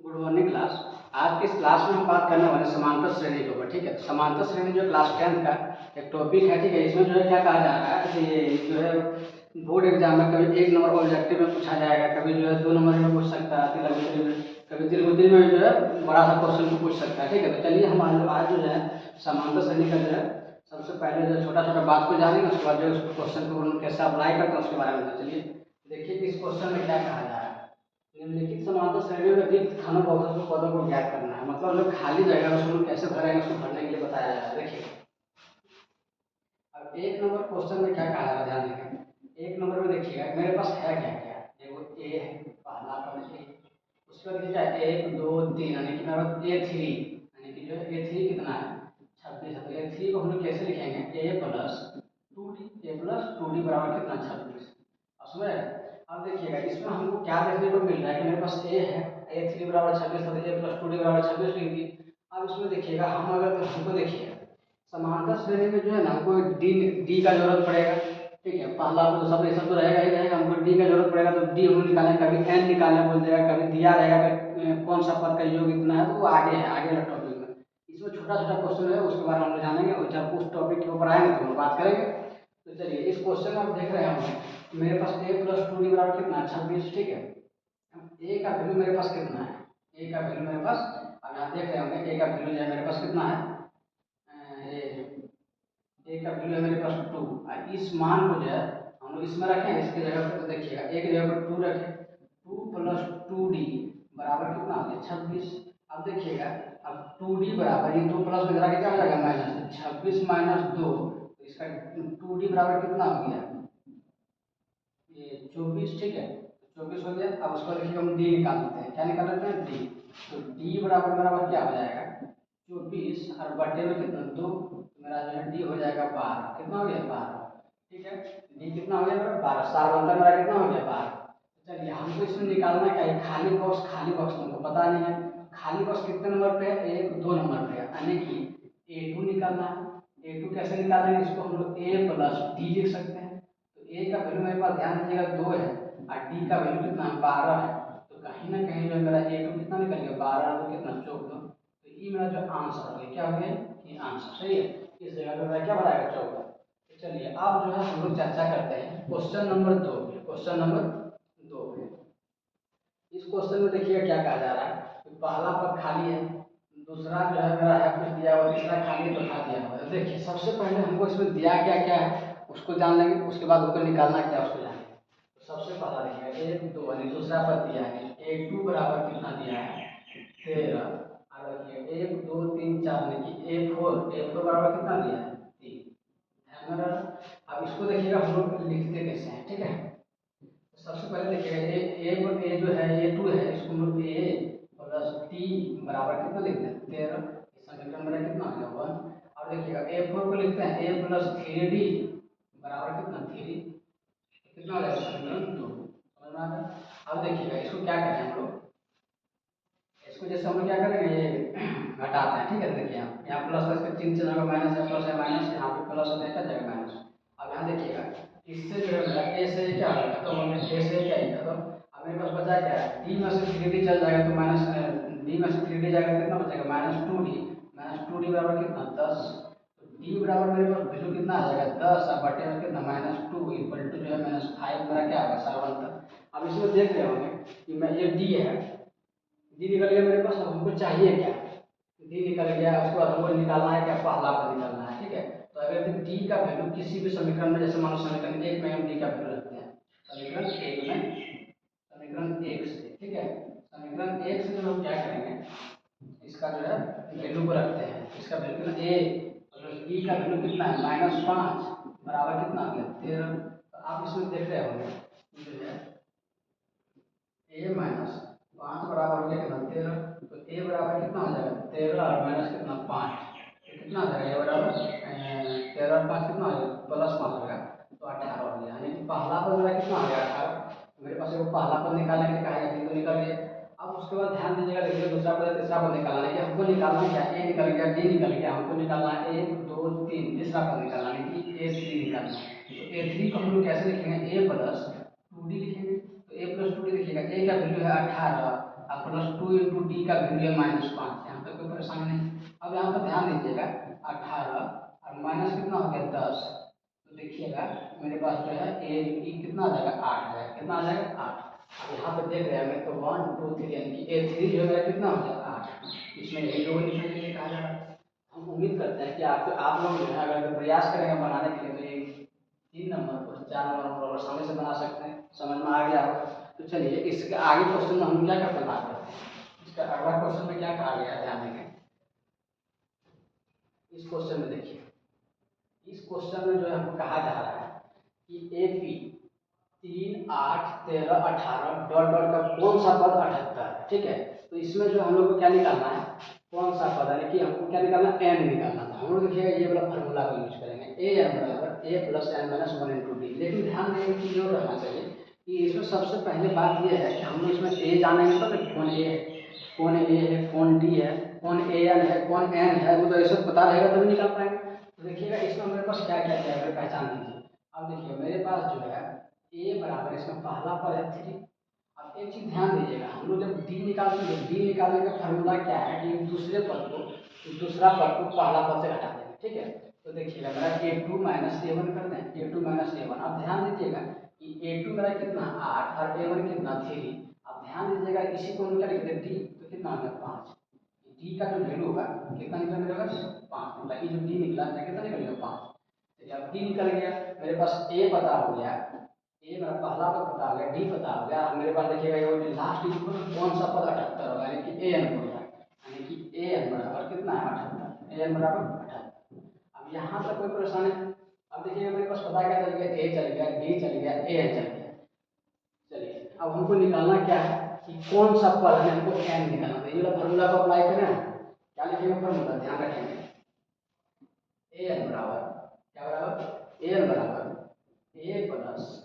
Good morning class. आज की इस क्लास में हम बात करने वाले समांतर श्रेणी के ऊपर। ठीक है, समांतर श्रेणी जो क्लास 10th का एक टॉपिक है। ठीक है, इसमें जो है क्या कहा जा रहा है कि ये जो है बोर्ड एग्जाम में कभी 1 नंबर ऑब्जेक्टिव में पूछा जाएगा, कभी जो है 2 नंबर में पूछ सकता है, तिलगुत्री में, कभी तिलगुत्री में जो है बड़ा सा क्वेश्चन को पूछ सकता है। ठीक है, तो चलिए हम आज जो है समांतर श्रेणी का जो है सबसे पहले जो छोटा छोटा बात को जानेंगे, उसके बाद जो है उस क्वेश्चन को कैसे अप्लाई करते हैं उसके बारे में। चलिए देखिए कि इस क्वेश्चन में क्या कहा जा रहा है। निम्नलिखित समांतर श्रेणियों में रिक्त खानों पदों को ज्ञात करना है। मतलब जो खाली जगह है उसको कैसे भरेंगे उसको भरने के लिए बताया जा रहा है। देखिए अब 1 नंबर क्वेश्चन में क्या कहा जा रहा है, ध्यान देंगे। 1 नंबर में देखिएगा मेरे पास है क्या क्या, देखो ए है, पहला पद ए, उसके बाद देखिए क्या 1 2 3, यानी कि मेरे पास A3, यानी कि जो है A3 कितना है 26 है। तो A3 को हम लोग कैसे लिखेंगे, A प्लस 2D बराबर कितना 26। अब समझ रहे हैं? अब देखिएगा इसमें हमको क्या देखने को मिल रहा है कि मेरे पास ए है, A3 बराबर 26 है, A प्लस 2D बराबर 26 लिख दिए। अब इसमें देखिएगा हम अगर तो हमको देखिएगा समांतर श्रेणी में जो है ना हमको डी का जरूरत पड़ेगा। ठीक है, पहला तो सब ये सब तो रहेगा ही रहेगा, हमको डी का जरूरत पड़ेगा। तो डी हम निकालें, कभी एन निकालने बोल देगा, कभी दिया रहेगा कि कौन सा पद का योग इतना है, तो वो आगे है, आगे वाला टॉपिक में। इसमें छोटा छोटा क्वेश्चन है उसके बारे में हम लोग जानेंगे, और जब उस टॉपिक के ऊपर आएंगे तो हम बात करेंगे। तो चलिए इस क्वेश्चन में आप देख रहे हैं मेरे पास A प्लस 2D बराबर कितना है 26। ठीक है, ए का वैल्यू मेरे पास कितना है, ए का वैल्यू मेरे पास, अब यहाँ देख रहे होंगे ए का वैल्यू जो है मेरे पास कितना है, ए का वैल्यू है मेरे पास 2। और इस मान को जो है हम लोग इसमें रखें, इसकी जगह पर तो देखिएगा ए की जगह पर 2 रखें, 2 प्लस 2D बराबर कितना हो गया 26। अब देखिएगा अब 2D बराबर ये 2 प्लस में जरा क्या हो जाएगा माइनस, तो 26 माइनस 2, तो इसका 2D बराबर कितना हो गया ये 24। ठीक है, 24 हो गया। अब उसको देखिए हम डी निकाल लेते हैं, क्या निकाल लेते हैं डी। तो डी बराबर मेरा क्या हो जाएगा 24 और बटे में कितना 2, तो मेरा जो है डी हो जाएगा 12। कितना हो गया 12। ठीक है, डी कितना हो गया मेरा 12, 7 बनता मेरा कितना हो गया 12। चलिए हमको इसमें निकालना क्या है, खाली बॉक्स हमको पता नहीं है। खाली बॉक्स कितने नंबर पे है, 1 2 नंबर पे है, यानी कि A2 निकालना है। A2 कैसे निकालेंगे, इसको हम लोग A प्लस डी लिख सकते हैं। तो ए का वैल्यू मेरे पास ध्यान दीजिएगा 2 है, और डी का वैल्यू कितना है 12 है। तो कहीं ना कहीं जो मेरा A2 कितना निकल गया 12 और कितना 14। तो ये मेरा जो आंसर हो गया क्या हो गया, ये आंसर सही है। इस जगह पे मेरा क्या बनाएगा 14। तो चलिए अब जो है हम लोग चर्चा करते हैं क्वेश्चन नंबर 2। क्वेश्चन नंबर 2, इस क्वेश्चन में देखिएगा क्या कहा जा रहा है, तो पहला पद खाली है, दूसरा जो है मेरा है कुछ दिया हुआ, तीसरा खाली है, चौथा दिया हुआ है। देखिए सबसे पहले हमको इसमें दिया क्या क्या है उसको जान लेंगे, उसके बाद उसको निकालना क्या है उसको जानेंगे। तो सबसे पहला देखिएगा 1 2 यानी दूसरा पद दिया है, A2 बराबर कितना दिया है 13। और देखिए 1 2 3 4 यानी कि A4 बराबर कितना दिया है 3 है मेरा। अब इसको देखिएगा हम लोग लिखते कैसे हैं। ठीक है, सबसे पहले देखिएगा ए जो है A2 है, इसको हम लोग A प्लस टी बराबर कितना लिखते हैं 13। इस समीकरण मेरा कितना आ गया 1। और देखिएगा A4 को लिखते हैं A प्लस 3D बराबर कितना 3, कितना हो जाएगा समीकरण 2। समझ में आ गया। अब देखिएगा इसको क्या करें हम लोग, इसको जैसे हम लोग क्या करेंगे ये घटाते हैं। ठीक है, देखिए यहाँ प्लस का इसका चिन्ह चलेगा, माइनस है प्लस है माइनस, यहाँ पे प्लस होता है क्या जाएगा माइनस। अब यहाँ देखिएगा इससे जो है मेरा ए से क्या होगा खत्म हो गया, ए से क्या ही खत्म। अब मेरे पास बचा क्या है, डी में से 3D चल जाएगा, तो माइनस डी में से 3D जाएगा कितना बचेगा -2D बराबर कितना 10। तो डी बराबर मेरे पास वैल्यू कितना आ जाएगा 10, और बटे में कितना -2 इक्वल टू जो है -5 मेरा क्या होगा 7 तक। अब इसमें देख रहे होंगे कि मैं ये डी है, डी निकल गया मेरे पास। अब हमको चाहिए क्या, डी निकल गया, उसके बाद हमको निकालना है क्या पहला पर निकालना है। ठीक है, तो अगर डी का वैल्यू किसी भी समीकरण में, जैसे मानो समीकरण 1 में हम डी का वैल्यू रखते हैं, समीकरण 1 में, समीकरण 1 से। ठीक है, समीकरण 1 से जो हम क्या करेंगे, इसका जो है वैल्यू को रखते हैं, इसका वैल्यू कितना ए प्लस डी का वैल्यू कितना है -5 बराबर कितना आ गया 13। तो आप इसमें देख रहे होंगे जो है ए माइनस 5 बराबर हो गया कितना 13। तो ए बराबर कितना हो जाएगा 13 और माइनस कितना 5, तो कितना हो जाएगा ए बराबर 13 और 5 कितना हो जाएगा +5 होगा, तो 18 हो गया। यानी कि पहला पद मेरा कितना हो गया 18। मेरे पास एक पहला पद निकालने के लिए कहा गया तो निकल गया। अब उसके बाद ध्यान दीजिएगा, देखिए दूसरा पद तीसरा पद निकालना है कि हमको निकालना क्या, ए निकल गया डी निकल गया, हमको निकालना है 1 2 3 तीसरा पद निकालना है कि A3 निकालना है। तो A3 को हम लोग कैसे लिखेंगे, A प्लस 2D लिखेंगे। तो A प्लस 2D देखिएगा, ए का वैल्यू है 18, अब और +2 इंटू डी का वैल्यू है -5, यहाँ तक कोई परेशानी नहीं। अब यहाँ पर ध्यान दीजिएगा 18 और माइनस कितना हो गया 10, तो देखिएगा मेरे पास जो है ए कितना आ जाएगा 8 आ जाएगा, कितना आ जाएगा 8। अब यहाँ पर देख रहे हैं मैं तो 1 2 3 यानी कि A3 जो है कितना हो गया 8, इसमें यही लोग लिखने के लिए कहा जा रहा है। हम उम्मीद करते हैं कि आप लोग जो है अगर प्रयास करेंगे बनाने के लिए तो ये 3 नंबर को 4 नंबर हम लोग आसानी से बना सकते हैं, समझ में आ गया होगा। तो चलिए इसके आगे क्वेश्चन में हम क्या करते हैं बात करते हैं। इसका अगला क्वेश्चन में क्या कहा गया है ध्यान देंगे। इस क्वेश्चन में देखिए, इस क्वेश्चन में जो है हमको कहा जा रहा है कि AP 3 8 13 18 डॉट डॉट का कौन सा पद 78 है, ठीक है। तो इसमें जो हम लोग को क्या निकालना है, कौन सा पद है कि हमको क्या निकालना है, n निकालना है। हम लोग देखिएगा ये वाला फार्मूला को यूज करेंगे, an बराबर a plus n minus 1 into D. लेकिन ध्यान देने की जो रहना चाहिए कि इसमें सबसे पहले बात यह है कि हम लोग इसमें a जानेंगे तो कौन a है, कौन a है, कौन d है, कौन an है, कौन n है, वो तो ऐसे पता रहेगा तभी निकाल पाएंगे। तो देखिएगा इसमें मेरे पास क्या क्या है अगर पहचान लीजिए। अब देखिए मेरे पास जो है a बराबर इसमें पहला पद है 3। अब एक चीज ध्यान दीजिएगा, हम लोग जब d निकालते हैं, d निकालने का फार्मूला क्या है कि दूसरा पद को पहला पद से घटा देंगे, ठीक है। तो देखिएगा मेरा a2 माइनस a1 कर दें, a2 माइनस a1। अब ध्यान दीजिएगा कि a2 मेरा कितना 8 और a1 कितना 3। अब ध्यान दीजिएगा इसी को निकाल के d तो कितना आ गया 5। d का जो वैल्यू होगा कितना निकलेगा 5, मतलब ये जो d निकला कितना निकलेगा 5। चलिए अब d निकल गया, मेरे पास a पता हो गया, ए मेरा पहला पद पता हो गया, डी पता हो गया। मेरे पास देखिएगा ये लास्ट इक्वल कौन सा पद 78 होगा, यानी कि ए एन बोल रहा है, यानी कि ए एन बराबर कितना है 78, ए एन बराबर 78। अब यहाँ तक कोई परेशानी। अब देखिएगा मेरे पास पता क्या चल गया, ए चल गया, डी चल गया, ए एन चल गया। चलिए अब हमको निकालना क्या है कि कौन सा पद है, हमको एन निकालना है। ये वाला फार्मूला को अप्लाई करें, क्या लिखेंगे फार्मूला ध्यान रखेंगे, ए एन बराबर क्या बराबर, ए एन बराबर ए प्लस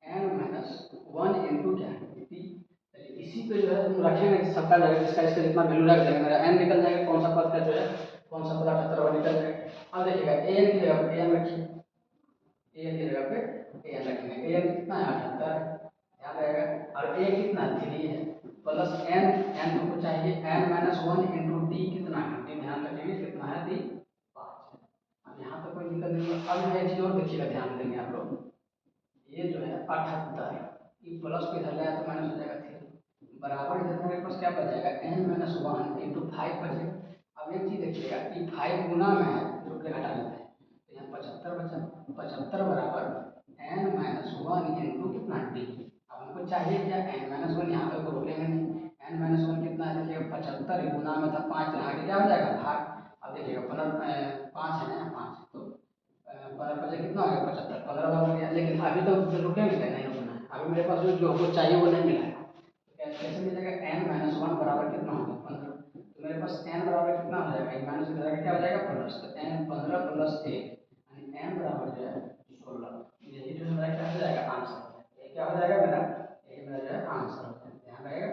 n माइनस 1 इंटू क्या टी। इसी पे जो है हम रखेंगे सबका जगह, इसका इसका जितना वैल्यू रख देंगे, मेरा n निकल जाएगा, कौन सा पद का जो है कौन सा पद 78 वाला निकल जाएगा। अब देखिएगा an की जगह पे an रखिए, an की जगह पे an रखेंगे, an कितना है 78 ध्यान रहेगा, और a कितना 3 है, प्लस n हमको चाहिए n माइनस 1 इंटू डी कितना है, डी ध्यान रखेंगे कितना है डी 5। अब यहाँ तक कोई दिक्कत नहीं है। अब यहाँ एक चीज और देखिएगा ध्यान देंगे आप लोग, ये जो है 78 ये प्लस को इधर ले आया तो माइनस हो जाएगा 3 बराबर इधर मेरे पास क्या बच जाएगा n माइनस 1 इंटू 5 बचेगा। अब एक चीज देखिएगा कि 5 गुना में है जो कि घटा लेते हैं, तो यहाँ 75 बचा, 75 बराबर n माइनस 1 इंटू कितना डी। अब हमको चाहिए क्या n माइनस 1, यहाँ तक तो रोकेंगे नहीं, n माइनस 1 कितना है देखिएगा 75 गुना में था 5 आगे क्या हो जाएगा भाग। अब देखिएगा 5 है ना 5, तो 15 बजे कितना हो गया 75, 15 बार हो गया। लेकिन अभी तो रुकेंगे क्या, नहीं रुकना है, अभी मेरे पास जो हमको चाहिए वो नहीं मिला है। तो कैसे मिलेगा n माइनस 1 बराबर कितना होगा 15, तो मेरे पास n बराबर कितना हो जाएगा, माइनस की जगह क्या हो जाएगा प्लस, तो n 15 प्लस 1 यानी n बराबर जो है 16। यही जो है मेरा क्या हो जाएगा आंसर, ये क्या हो जाएगा मेरा, यही मेरा जो है आंसर हो जाएगा, ध्यान रहेगा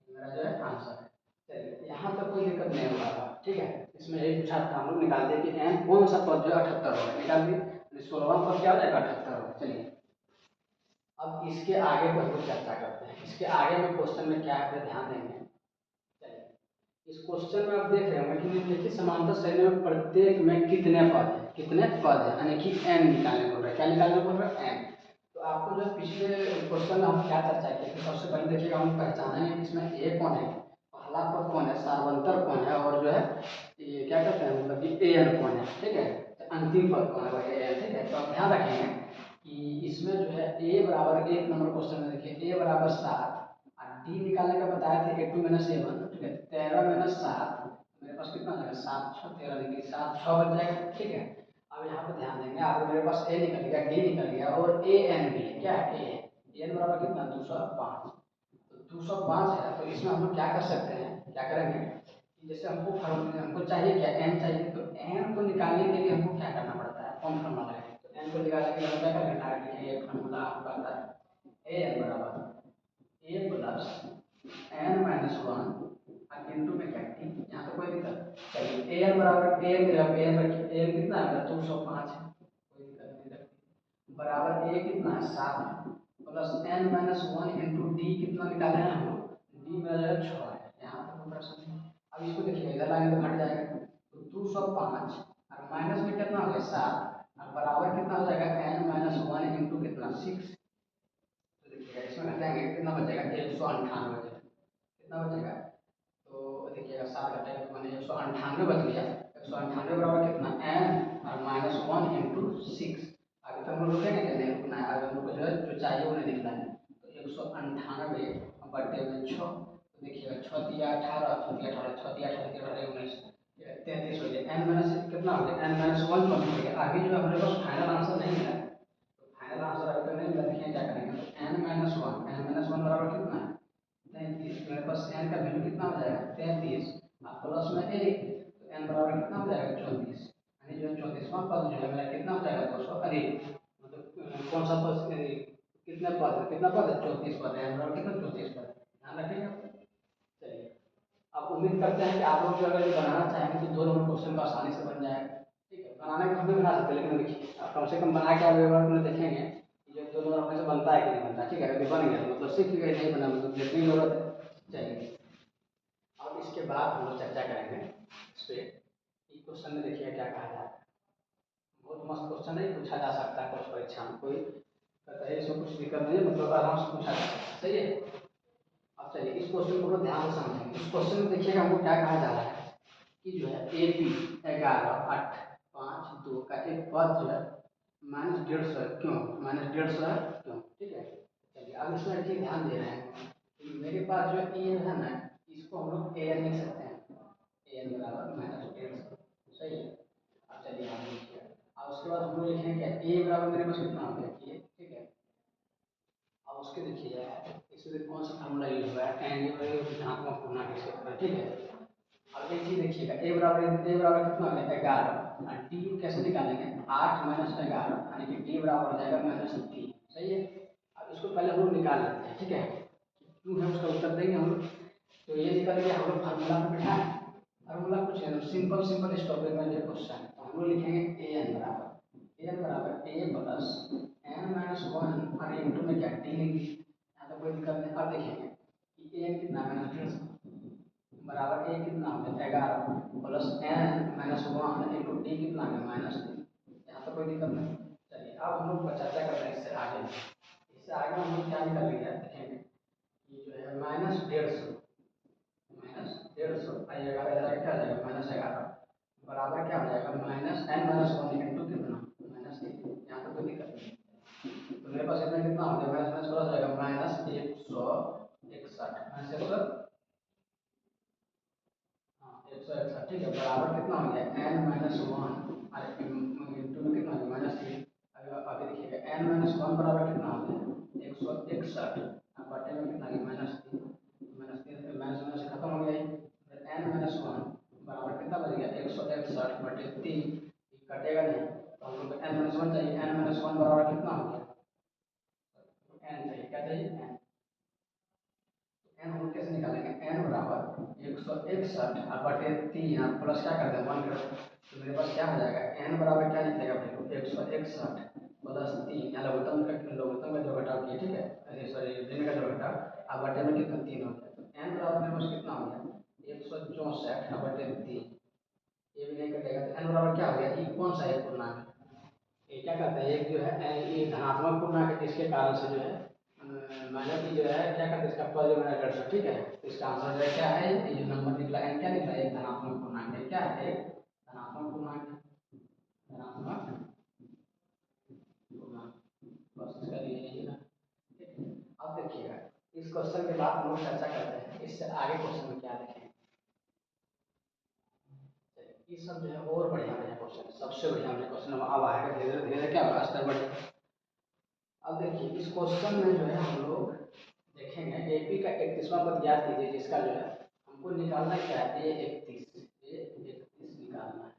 मेरा जो है आंसर है। चलिए यहाँ तक कोई दिक्कत नहीं होगा, ठीक है। इसमें यही पूछा था, हम लोग निकाल दिए कि n कौन सा पद जो है 78 होगा, निकाल दिए, 16वां पद क्या हो जाएगा 78 होगा। चलिए अब इसके आगे पर कुछ चर्चा करते हैं, इसके आगे में क्वेश्चन में क्या है ध्यान देंगे। चलिए इस क्वेश्चन में आप देख रहे होंगे कि निम्नलिखित समांतर श्रेणी में प्रत्येक में कितने पद है, कितने पद है, यानी कि n निकालने बोल रहा है, क्या निकालने बोल रहा है n। तो आपको जो पिछले क्वेश्चन में हम क्या चर्चा किए थे, सबसे पहले देखिएगा हम पहचानेंगे इसमें a कौन है, पहला पद कौन है, सार्वंतर कौन है, और जो है ये क्या कहते हैं मतलब कि an कौन है, ठीक है। अंतिम पद कौन है वही an, ठीक है। तो आप ध्यान रखेंगे कि इसमें जो है a बराबर 1 नंबर क्वेश्चन में देखिए a बराबर 7 और d निकालने का बताया था a2 माइनस a1, ठीक है। 13 माइनस 7 मेरे पास कितना जाएगा 7 6 13 निकल 7 6 बच जाएगा, ठीक है। अब यहाँ पे ध्यान देंगे, अब मेरे पास a निकल गया, d निकल गया और a n भी है, क्या है a n बराबर कितना 205। तो 205 है, तो इसमें हम लोग क्या कर सकते हैं, क्या करेंगे कि जैसे हमको चाहिए क्या n चाहिए, तो n को निकालने के लिए हमको क्या करना पड़ता है, कौन फार्मूला लगाएंगे, तो n को निकालने के लिए हम क्या करेंगे डायरेक्ट लिखेंगे, एक फार्मूला आपको आता है a n बराबर a plus n minus 1 into में क्या टी, यहाँ तो कोई दिक्कत। चलिए a n बराबर a n की जगह a n रखिए, a n कितना है मेरा 205 है, कोई दिक्कत नहीं रखती, बराबर a कितना है 7 plus n minus 1 into D कितना निकाले हैं हम लोग डी मेरा जो है 6 है, यहाँ तक प्रश्न है। अब इसको देखिए इधर लाएंगे तो घट जाएगा, तो 205 और माइनस में कितना हो गया 7 और बराबर कितना हो जाएगा n माइनस 1 इंटू कितना 6। तो देखिएगा इसमें घटाएंगे कितना बचेगा 198 कितना बचेगा, तो देखिएगा 7 घटेगा तो मैंने 198 बच गया। 198 बराबर कितना n और माइनस 1 इंटू 6। आगे तक हम लोग रुकेंगे क्या, नहीं रुकना है, आगे हम लोग को जो चाहिए वो नहीं लिखना है। तो 198 बटे में 6, तो देखिएगा 6 दिया 18, 6 दिया 18, 6 दिया 18, 19 33 हो गया। n माइनस कितना हो गया, n माइनस 1 हो गया। आगे जो हमारे पास फाइनल आंसर नहीं मिला, तो फाइनल आंसर अभी तक नहीं मिला, देखिए क्या करेंगे। तो n माइनस 1 बराबर कितना है 33। मेरे पास n का वैल्यू कितना हो जाएगा 33 और प्लस में 1, तो n बराबर कितना हो जाएगा 34। यानी जो 34वां पद जो है मेरा कितना हो जाएगा 200 अधिक, मतलब कौन सा पद कितने पद है, कितना पद है 34 पद है, n बराबर कितना 34 पद है, ध्यान रखिएगा। चलिए अब उम्मीद करते हैं कि आप लोग जो अगर ये बनाना चाहेंगे तो 2 नंबर क्वेश्चन का आसानी से बन जाएगा। ठीक है, बनाने को हम भी बना सकते हैं, लेकिन देखिए आप कम से कम बना के आप एक बार में देखेंगे कि जो 2 नंबर अपने से बनता है कि नहीं बनता। ठीक है, अगर बन गया मतलब सीख गए, नहीं बना मतलब देखने की जरूरत है। चलिए अब इसके बाद हम लोग चर्चा करेंगे इस पर, क्वेश्चन में देखिए क्या कहा जाता है। बहुत मस्त क्वेश्चन है, पूछा जा सकता है कुछ परीक्षा में, कोई कहता है इसमें कुछ दिक्कत नहीं है, मतलब आराम से पूछा जा सकता है। सही है, अब चलिए इस क्वेश्चन को ध्यान से समझेंगे। इस क्वेश्चन में देखिएगा हमको क्या कहा जा रहा है कि जो है AP 11 8 5 2 का एक पद जो है -150 क्यों, -150 क्यों। ठीक है, चलिए अब इसमें एक चीज ध्यान दे रहे हैं कि मेरे पास जो ए है ना, इसको हम लोग an लिख सकते हैं, an बराबर -150। सही है, अब चलिए आगे लिखिए। अब उसके बाद हम लोग लिखेंगे क्या, a बराबर मेरे पास कितना हो गया ये। ठीक है, अब उसके देखिए इसमें कौन सा फार्मूला यूज हुआ है, एंड धनात्मक पूर्णांक इसके ऊपर। ठीक है, अब एक चीज देखिएगा, a बराबर कितना हो गया 11 और d कैसे निकालेंगे 8 माइनस 11, यानी कि d बराबर हो जाएगा -3। सही है, अब इसको पहले हम लोग निकाल लेते हैं। ठीक है, क्यों है उसका उत्तर देंगे हम लोग। तो ये निकल गया, हम लोग फार्मूला पे बिठाएं। फार्मूला कुछ है सिंपल इस टॉपिक में जो क्वेश्चन है, तो हम लोग लिखेंगे an बराबर a प्लस n माइनस 1 और इंटू में क्या d लिख दी, यहाँ तो कोई दिक्कत नहीं। अब देखेंगे कि an कितना -150 बराबर a कितना हो गया 11 plus n minus 1 into D कितना हो गया -3, यहाँ तो कोई दिक्कत नहीं। चलिए अब हम लोग चर्चा करते हैं इससे आगे। इससे आगे हम लोग क्या निकल गया देखेंगे कि जो है -150 आइए 11 इधर क्या आ जाएगा -11 बराबर क्या हो जाएगा -n-1 इंटू कितना -1, यहाँ पर कोई दिक्कत नहीं। तो मेरे पास इसमें कितना हो गया माइनस प्लस हो जाएगा -161 161। ठीक है, बराबर कितना हो गया n-1 और इंटू में कितना हो गया -3। अभी देखिएगा n-1 बराबर कितना हो गया 161 और बटे में कितना गया -3, -3 माइनस से खत्म हो गया। n-1 बराबर कितना बच गया 161 बटे 3, कटेगा नहीं तो हम लोग n-1 चाहिए। n-1 बराबर कितना हो गया, n चाहिए, क्या चाहिए n। n हम कैसे निकालेंगे, n बराबर 161 और बटे 3 और प्लस क्या कर दें 1 कर दें, तो मेरे पास क्या हो जाएगा n बराबर क्या निकलेगा भाई 161 प्लस 3, यहाँ लघुत्तम का जो घटाव किया। ठीक है, अरे सॉरी ऋण का जो घटाव, अब बटे में कितना 3 हो गया, तो n बराबर मेरे पास कितना हो गया 164 और बटे 3, ये भी नहीं कटेगा। तो n बराबर क्या हो गया, ये कौन सा है पूर्णांक, ये क्या करता है एक जो है ये धनात्मक पूर्णांक है, जिसके कारण से जो है माइनस जो है क्या करते हैं इसका पद जो है 150। ठीक है, तो इसका आंसर जो है क्या है, ये जो नंबर निकला है क्या निकला है, एक धनात्मक पूर्णांक है। क्या है, एक धनात्मक पूर्णांक है, धनात्मक पूर्णांक, बस इसका लिए यही ना। ठीक है, अब देखिएगा इस क्वेश्चन के बाद हम लोग चर्चा करते हैं इससे आगे क्वेश्चन में क्या देखेंगे। ये सब जो है और बढ़िया बढ़िया क्वेश्चन, सबसे बढ़िया क्वेश्चन अब आएगा, धीरे धीरे क्या होगा स्तर बढ़ेगा। अब देखिए इस क्वेश्चन में जो है हम लोग देखेंगे एपी का 31वां पद याद कीजिए, जिसका जो है हमको निकालना क्या है A31 निकालना है,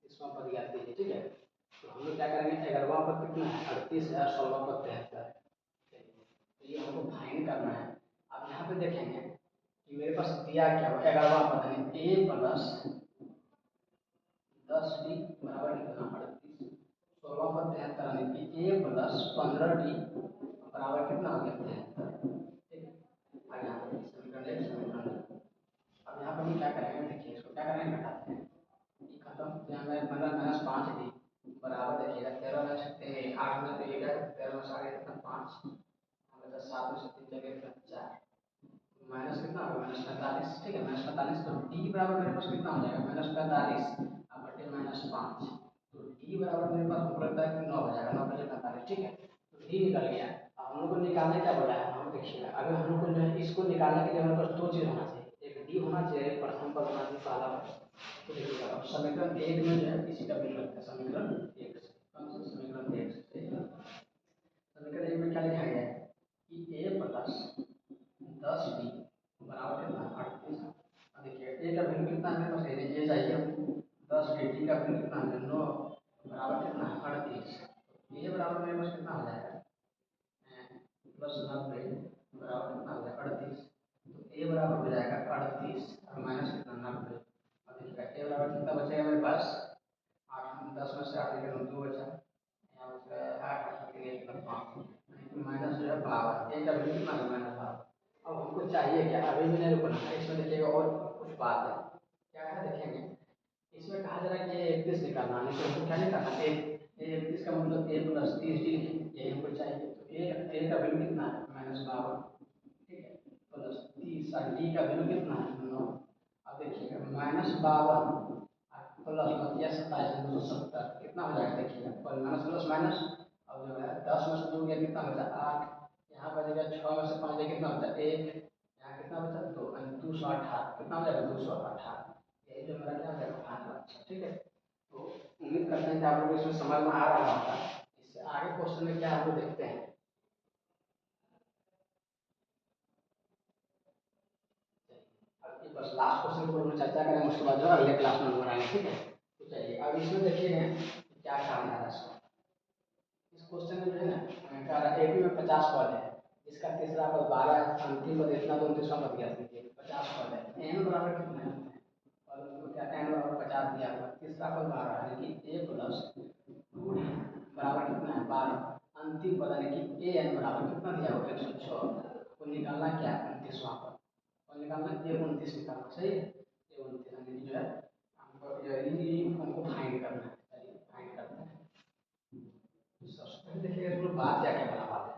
31वां पद याद कीजिए। ठीक है, तो हम लोग क्या करेंगे 11वां पद कितना है 38 है और 16वां पद 73 है। तो ये हमको फाइंड करना है। अब यहाँ पे देखेंगे कि मेरे पास दिया क्या हुआ 11वां पद है a प्लस 10d बराबर कितना 38, 16वां पद 73 यानी कि a प्लस 15d बराबर कितना हो गया 73। ठीक है, आ यहाँ पर समीकरण एक समीकरण दो। अब यहाँ पर हम क्या करेंगे, देखिए इसको क्या करेंगे, घटाते हैं, ये खत्म, तो यहाँ मेरे 15 - 5 डी बराबर देखिएगा 13 में से 8 में से 13 में से आगे कितना 5, यहाँ बचा 7 में से 3 जगह कितना 4, माइनस कितना होगा -45, ठीक है -45। तो डी बराबर मेरे पास कितना हो जाएगा -45 अब बटे -5, तो डी बराबर मेरे पास हमको लगता है कि 9 हो जाएगा, 9 बटे 45, ठीक है। तो डी निकल गया। अब हम लोग को निकालना क्या बोला है, हम देखिएगा अगर हम लोग को जो है इसको निकालने के लिए हमारे पास दो चीज़ होना चाहिए, एक डी होना चाहिए, एक प्रथम पद होना चाहिए, पहला पद। तो देखिएगा अब समीकरण एक में जो है इसी का बिल लगता है, समीकरण एक से कौन सा समीकरण एक से, समीकरण एक में क्या लिखा गया है कि ए प्लस 10 डी बराबर कितना 38। अब देखिए ए का वैल्यू कितना है मेरे पास, ये चाहिए हमको 10 डी का वैल्यू कितना है 9 बराबर कितना 38। ये बराबर मेरे पास कितना हो जाएगा +90 बराबर कितना हो जाएगा 38। तो ए बराबर हो जाएगा 38 और माइनस कितना 90। अब देखिएगा ए बराबर कितना बचेगा मेरे पास 8, 10 में से 8 निकल 2 बचा, यहाँ बच गया 8, 8 निकल कितना 5, माइनस जो है 52, ए का वैल्यू कितना है -52। अब हमको चाहिए क्या, अभी भी नहीं रुकना है, इसमें देखिएगा और कुछ बात है, क्या है देखेंगे, इसमें कहा जा रहा है कि ये 31 निकालना है, तो हमको क्या निकालना है, ए 31 का मतलब ए प्लस 30 डी यही हमको चाहिए। तो ए का वैल्यू कितना है -52, ठीक है, प्लस 30 और डी का वैल्यू कितना है 9। अब देखिएगा -52 प्लस मतलब यह 27 270 कितना हो जाएगा, देखिएगा और माइनस प्लस माइनस, अब जो है 10 में से 2 गया कितना बचा 8, यहाँ बचेगा 6 में से 5 गया कितना बचा 1, यहाँ कितना बचा 2 यानी 218 कितना हो जाएगा 218। यही जो मेरा क्या हो जाएगा फाइनल आंसर, ठीक है। तो उम्मीद करते हैं कि आप लोग इसमें समझ में आ रहा होगा। इससे आगे क्वेश्चन में क्या हम लोग देखते हैं, अब ये बस लास्ट क्वेश्चन के ऊपर हम चर्चा करेंगे, उसके बाद जो है अगले क्लास में बनाएंगे, ठीक है। तो चलिए अब इसमें देखिए क्या काम आ रहा है इसका। इस क्वेश्चन में जो है ना कह रहा है एपी में 50 पद है, इसका तीसरा पद 12 है, अंतिम पद इतना, तो तीसरा पद ज्ञात कीजिए। 50 पद है, एन बराबर कितना है, और उसमें क्या एन बराबर 50 दिया हुआ, तीसरा पद 12 यानी कि ए प्लस 2 डी बराबर कितना है 12, अंतिम पद यानी कि ए एन बराबर कितना दिया हुआ 106, को निकालना क्या है 29वां पद, और निकालना ए 29 निकालना, सही है, ए 29 यानी कि जो है हमको फाइंड करना है, चलिए फाइंड करते हैं। सबसे पहले देखिएगा इसमें बात क्या क्या बना बात है,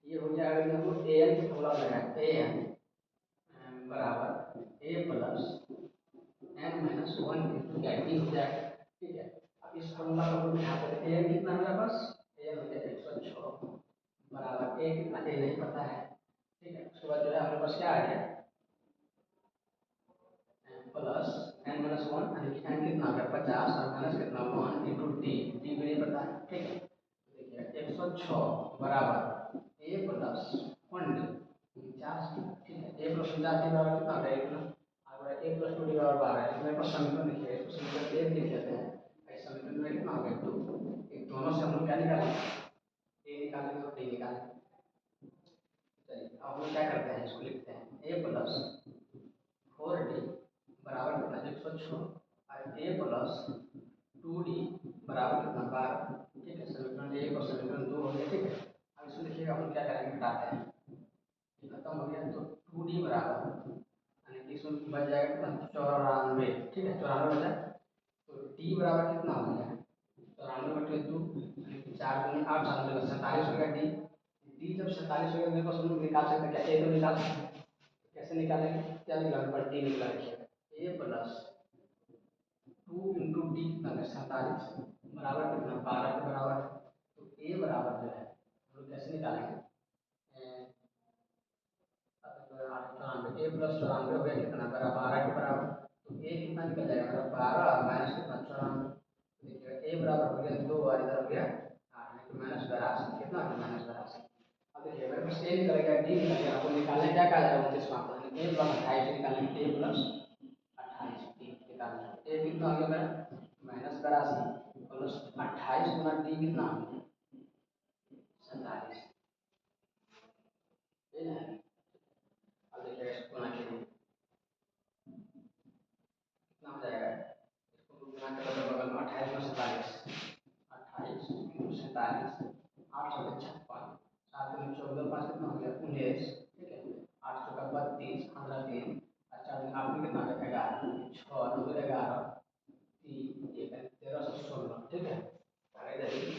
ये हो गया अगर हम लोग ए एन की फॉर्मूला लगाए, ए एन बराबर ए प्लस एन माइनस 1 इंटू क्या डी हो जाएगा, ठीक है। अब इस फॉर्मूला को हम लोग यहाँ पर ए एन कितना मेरे पास, ए एन हो गया 106 बराबर ए कितना ए नहीं पता है, ठीक है। उसके बाद जो है हमारे पास क्या आ गया प्लस एन माइनस 1 यानी कि एन कितना हो गया 50 और माइनस कितना 1 इंटू डी, डी भी नहीं पता है, ठीक है। देखिए 106 बराबर ए प्लस 1 डी 49, ठीक है, ए प्लस 49 डी बराबर कितना हो गया 1 और ए प्लस 2 डी बराबर 12 है। मेरे पास समीकरण लिखिए, इसको समीकरण एक लिख लेते हैं, इस समीकरण में कितना हो गया 2, इन दोनों से हम लोग क्या निकालेंगे ए निकालेंगे और डी निकालेंगे। चलिए अब हम लोग क्या करते हैं, इसको लिखते हैं ए प्लस 4 डी बराबर कितना 106 और ए प्लस 2 डी बराबर कितना 12, ठीक है। समीकरण एक और समीकरण दो हो गया, ठीक है। अब इसमें देखिएगा हम क्या करेंगे घटाते हैं, ये खत्म हो गया तो 2 डी बराबर यानी कि इसमें बच जाएगा कितना 94, ठीक है 94 बचा, तो डी बराबर कितना हो गया 94/2 यानी कि 4 दूनी 8 7 दूनी 47 हो गया डी। डी जब 47 हो गया मेरे पास हम लोग निकाल सकते हैं क्या, ए तो निकाल सकते हैं, कैसे निकालेंगे, क्या निकला मेरे पास डी निकला, देखिए ए प्लस 2 इंटू डी कितना है 47 बराबर कितना 12 के बराबर है। तो ए बराबर जो है हम लोग कैसे निकालेंगे, 94 ए प्लस 94 हो गया कितना बराबर 12 के बराबर, तो ए कितना निकल जाएगा मेरा 12 माइनस कितना 94, देखिएगा ए बराबर हो गया 2 और इधर हो गया 8 यानी कि -82, कितना हो गया -82। अब देखिए मेरे पास ए निकल गया डी निकल गया, आपको निकालने क्या कहा जाएगा 29वां पद यानी ए प्लस 28 निकालेंगे, ए प्लस 28 डी निकालना है, ए कितना हो गया मेरा -82 प्लस 28 गुना डी कितना हो गया 47, ठीक है। अब देखिएगा इसको गुना कीजिए कितना हो जाएगा, इसको गुना कर दो बगल में 28 में 47, 28 इंटू 47 8 7 56 7 दूनी 14 5 कितना हो गया 19, ठीक है। 8 चौका कितना है 11, 6 9 11 3 1 13 से 16, ठीक है। आगे देखिए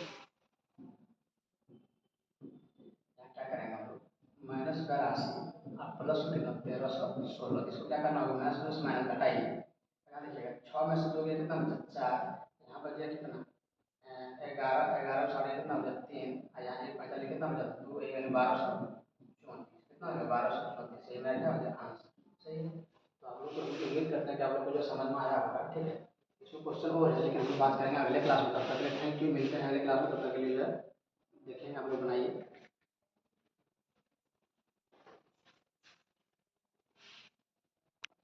क्या करेंगे हम लोग, -82 और प्लस में कितना 1316, इसको क्या करना होगा, माइनस प्लस माइनस घटाइए। यहाँ देखिएगा 6 में से 2 गया कितना बचा 4, यहाँ बच गया कितना 11, 11 साढ़े कितना हो जाता 3, और यहाँ 1 45 कितना हो जाता 2, यानी 1234, कितना हो गया 1234, सही में क्या हो गया आंसर, सही है। तो आप लोग को उम्मीद करते हैं कि आप लोग को जो समझ में आया होगा, ठीक है। इसमें क्वेश्चन और है लेकिन हम बात करेंगे अगले क्लास में, तब तक के लिए थैंक यू, मिलते हैं अगले क्लास में, तब तक के लिए जो है देखेंगे आप लोग बनाइए।